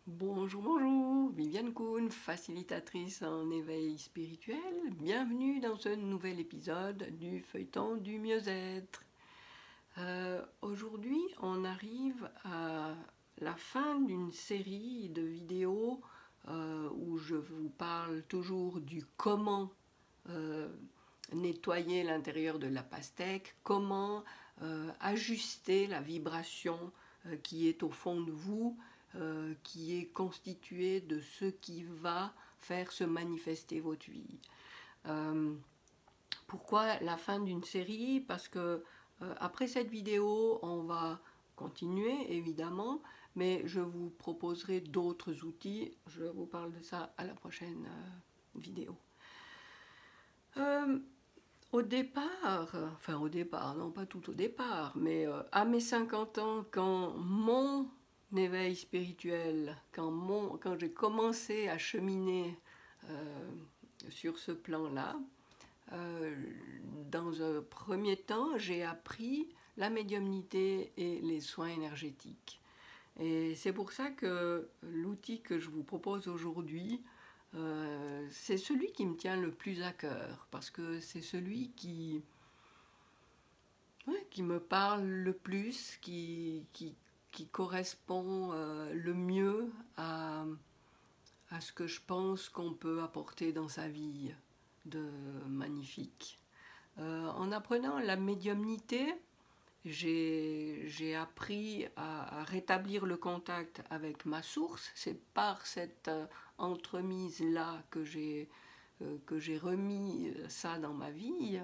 Bonjour, bonjour, Viviane Kuhn, facilitatrice en éveil spirituel. Bienvenue dans ce nouvel épisode du feuilleton du mieux-être. Aujourd'hui, on arrive à la fin d'une série de vidéos où je vous parle toujours du comment nettoyer l'intérieur de la pastèque, comment ajuster la vibration qui est au fond de vous, qui est constituée de ce qui va faire se manifester votre vie. Pourquoi la fin d'une série? Parce que après cette vidéo, on va continuer évidemment, mais je vous proposerai d'autres outils. Je vous parle de ça à la prochaine vidéo. Au départ, enfin au départ, non pas tout au départ, mais à mes 50 ans, quand mon éveil spirituel, quand j'ai commencé à cheminer sur ce plan-là, euh, dans un premier temps, j'ai appris la médiumnité et les soins énergétiques. Et c'est pour ça que l'outil que je vous propose aujourd'hui, c'est celui qui me tient le plus à cœur, parce que c'est celui qui me parle le plus, qui correspond le mieux à ce que je pense qu'on peut apporter dans sa vie de magnifique. En apprenant la médiumnité, j'ai appris à rétablir le contact avec ma source. C'est par cette entremise-là que j'ai remis ça dans ma vie.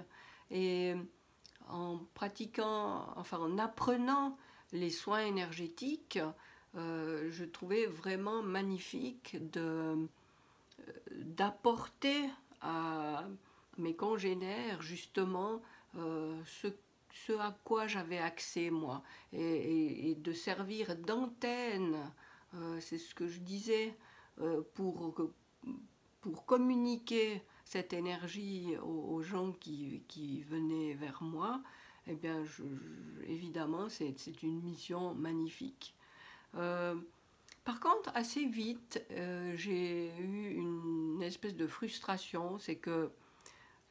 Et en pratiquant, enfin en apprenant les soins énergétiques, je trouvais vraiment magnifique d'apporter à mes congénères justement ce à quoi j'avais accès moi, et de servir d'antenne, c'est ce que je disais, pour communiquer cette énergie aux gens qui venaient vers moi. Eh bien, évidemment, c'est une mission magnifique. Euh, Par contre, assez vite, j'ai eu une espèce de frustration, c'est que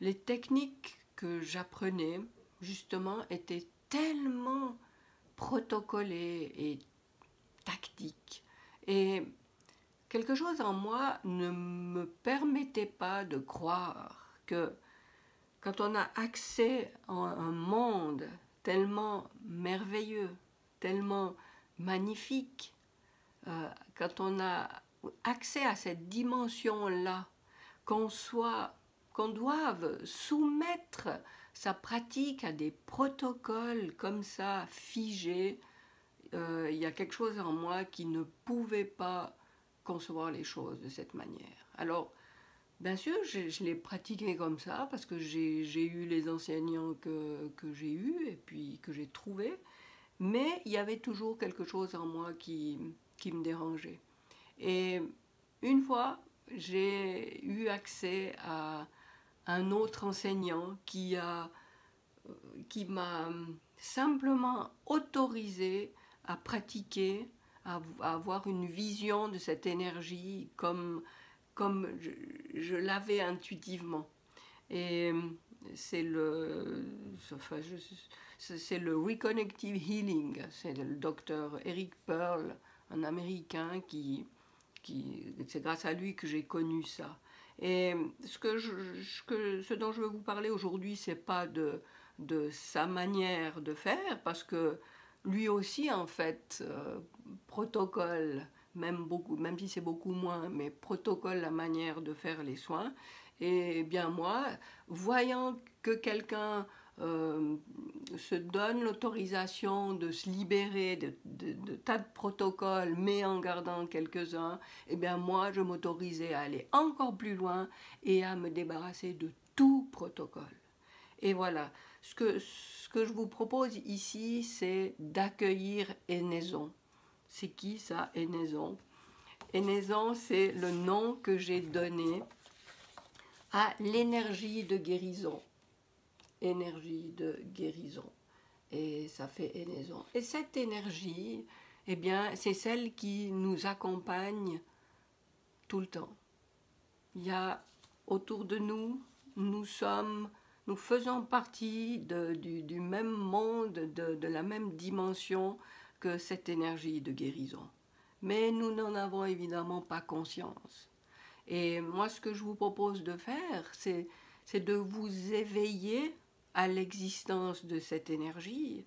les techniques que j'apprenais, justement, étaient tellement protocolées et tactiques. Et quelque chose en moi ne me permettait pas de croire que quand on a accès à un monde tellement merveilleux, tellement magnifique, quand on a accès à cette dimension-là, qu'on doive soumettre sa pratique à des protocoles comme ça, figés, il y a quelque chose en moi qui ne pouvait pas concevoir les choses de cette manière. Alors, bien sûr, je l'ai pratiqué comme ça parce que j'ai eu les enseignants que j'ai eus et puis que j'ai trouvés, mais il y avait toujours quelque chose en moi qui me dérangeait. Et une fois, j'ai eu accès à un autre enseignant qui m'a simplement autorisé à pratiquer, à avoir une vision de cette énergie comme je l'avais intuitivement. Et c'est enfin, c'est le Reconnective Healing, c'est le docteur Eric Pearl, un Américain c'est grâce à lui que j'ai connu ça. Et ce dont je veux vous parler aujourd'hui, c'est pas de sa manière de faire, parce que lui aussi, en fait, protocole, même si c'est beaucoup moins, mais protocole la manière de faire les soins. Et bien moi, voyant que quelqu'un se donne l'autorisation de se libérer de tas de protocoles, mais en gardant quelques-uns, eh bien moi, je m'autorisais à aller encore plus loin et à me débarrasser de tout protocole. Et voilà, ce que je vous propose ici, c'est d'accueillir Énéson. C'est qui ça, Énéson? Énéson, c'est le nom que j'ai donné à l'énergie de guérison. Énergie de guérison. Et ça fait Énéson. Et cette énergie, eh bien, c'est celle qui nous accompagne tout le temps. Il y a autour de nous, nous faisons partie du même monde, de la même dimension que cette énergie de guérison. Mais nous n'en avons évidemment pas conscience. Et moi, ce que je vous propose de faire, c'est de vous éveiller à l'existence de cette énergie.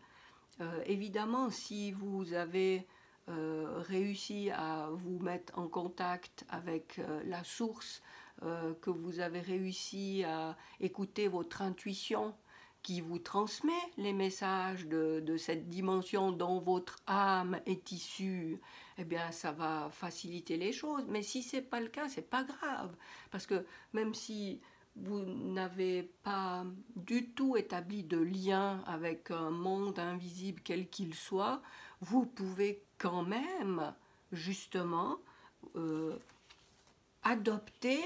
Évidemment, si vous avez réussi à vous mettre en contact avec la source, que vous avez réussi à écouter votre intuition qui vous transmet les messages de cette dimension dont votre âme est issue, eh bien ça va faciliter les choses. Mais si ce n'est pas le cas, c'est pas grave. Parce que même si vous n'avez pas du tout établi de lien avec un monde invisible quel qu'il soit, vous pouvez quand même justement adopter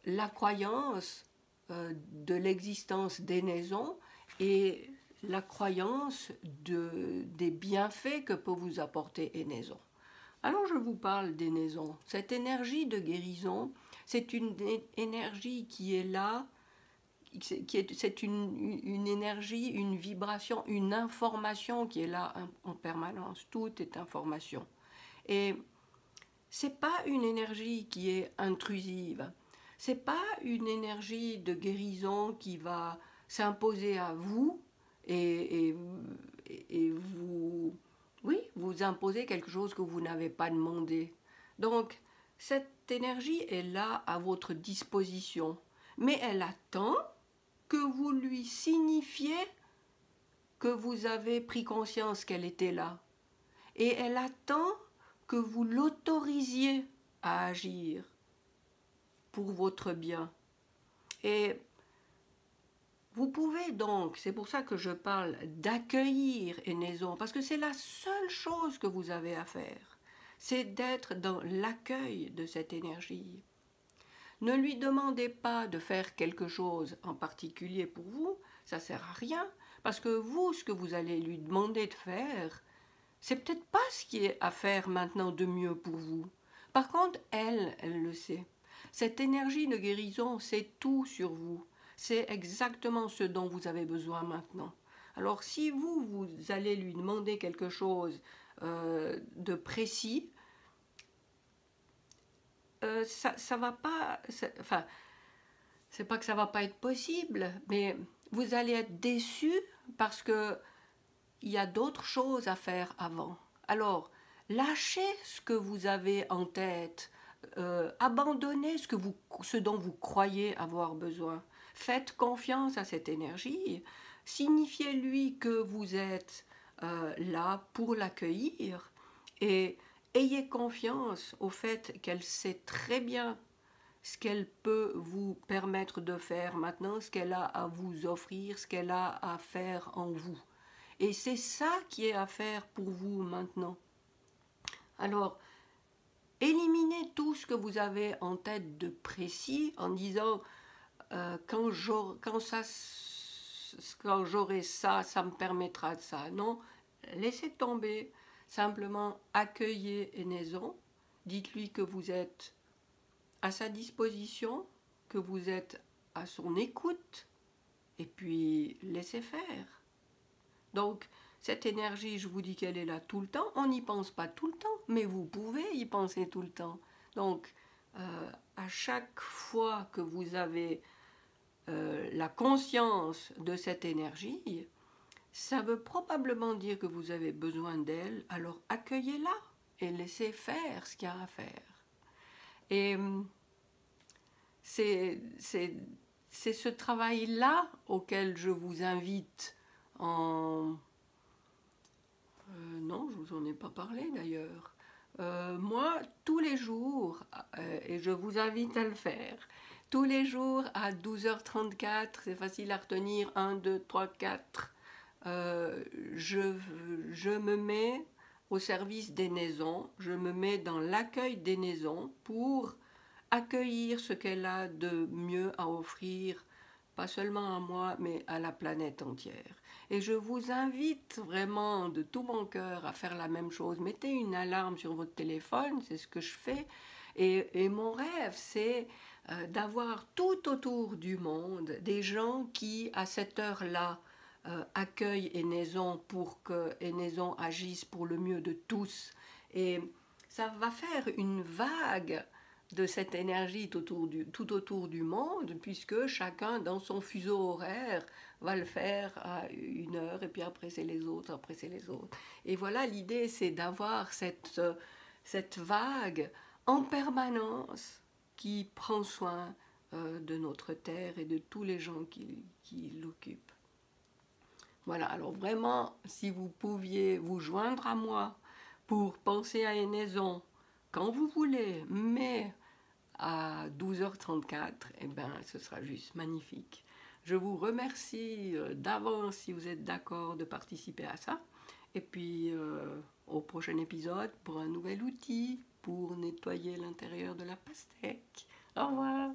la croyance de l'existence d'Énéson et la croyance des bienfaits que peut vous apporter Énéson. Alors je vous parle d'Énéson. Cette énergie de guérison, c'est une énergie qui est là, c'est une énergie, une vibration, une information qui est là en permanence. Tout est information. Et c'est pas une énergie qui est intrusive. C'est pas une énergie de guérison qui va s'imposer à vous et vous, oui, vous imposer quelque chose que vous n'avez pas demandé. Donc, cette énergie est là à votre disposition, mais elle attend que vous lui signifiez que vous avez pris conscience qu'elle était là. Et elle attend que vous l'autorisiez à agir pour votre bien. Et vous pouvez donc, c'est pour ça que je parle d'accueillir Énéson, parce que c'est la seule chose que vous avez à faire, c'est d'être dans l'accueil de cette énergie. Ne lui demandez pas de faire quelque chose en particulier pour vous, ça ne sert à rien, parce que vous, ce que vous allez lui demander de faire, c'est peut-être pas ce qui est à faire maintenant de mieux pour vous. Par contre, elle le sait. Cette énergie de guérison, c'est tout sur vous. C'est exactement ce dont vous avez besoin maintenant. Alors si vous allez lui demander quelque chose de précis, ça va pas... Enfin, c'est pas que ça va pas être possible, mais vous allez être déçu parce que il y a d'autres choses à faire avant. Alors, lâchez ce que vous avez en tête, abandonnez ce dont vous croyez avoir besoin. Faites confiance à cette énergie, signifiez-lui que vous êtes là pour l'accueillir et ayez confiance au fait qu'elle sait très bien ce qu'elle peut vous permettre de faire maintenant, ce qu'elle a à vous offrir, ce qu'elle a à faire en vous. Et c'est ça qui est à faire pour vous maintenant. Alors, éliminez tout ce que vous avez en tête de précis en disant quand j'aurai ça, ça me permettra de ça. Non, laissez tomber. Simplement accueillez Énéson. Dites-lui que vous êtes à sa disposition, que vous êtes à son écoute, et puis laissez faire. Donc, cette énergie, je vous dis qu'elle est là tout le temps. On n'y pense pas tout le temps, mais vous pouvez y penser tout le temps. Donc, à chaque fois que vous avez la conscience de cette énergie, ça veut probablement dire que vous avez besoin d'elle. Alors, accueillez-la et laissez faire ce qu'il y a à faire. Et c'est ce travail-là auquel je vous invite non, je ne vous en ai pas parlé d'ailleurs. Moi, tous les jours, et je vous invite à le faire, tous les jours à 12h34, c'est facile à retenir, 1, 2, 3, 4, je me mets au service d'Énéson, je me mets dans l'accueil d'Énéson pour accueillir ce qu'elle a de mieux à offrir, pas seulement à moi, mais à la planète entière. Et je vous invite vraiment de tout mon cœur à faire la même chose. Mettez une alarme sur votre téléphone, c'est ce que je fais. Et mon rêve, c'est d'avoir tout autour du monde des gens qui, à cette heure-là, accueillent Enaison pour que Enaison agisse pour le mieux de tous. Et ça va faire une vague de cette énergie tout autour du monde, puisque chacun dans son fuseau horaire va le faire à 1 heure, et puis après c'est les autres, après c'est les autres. Et voilà, l'idée c'est d'avoir cette vague en permanence qui prend soin de notre terre et de tous les gens qui l'occupent. Voilà, alors vraiment, si vous pouviez vous joindre à moi pour penser à Enaison quand vous voulez, mais à 12h34, eh ben, ce sera juste magnifique. Je vous remercie d'avance si vous êtes d'accord de participer à ça. Et puis au prochain épisode pour un nouvel outil pour nettoyer l'intérieur de la pastèque. Au revoir.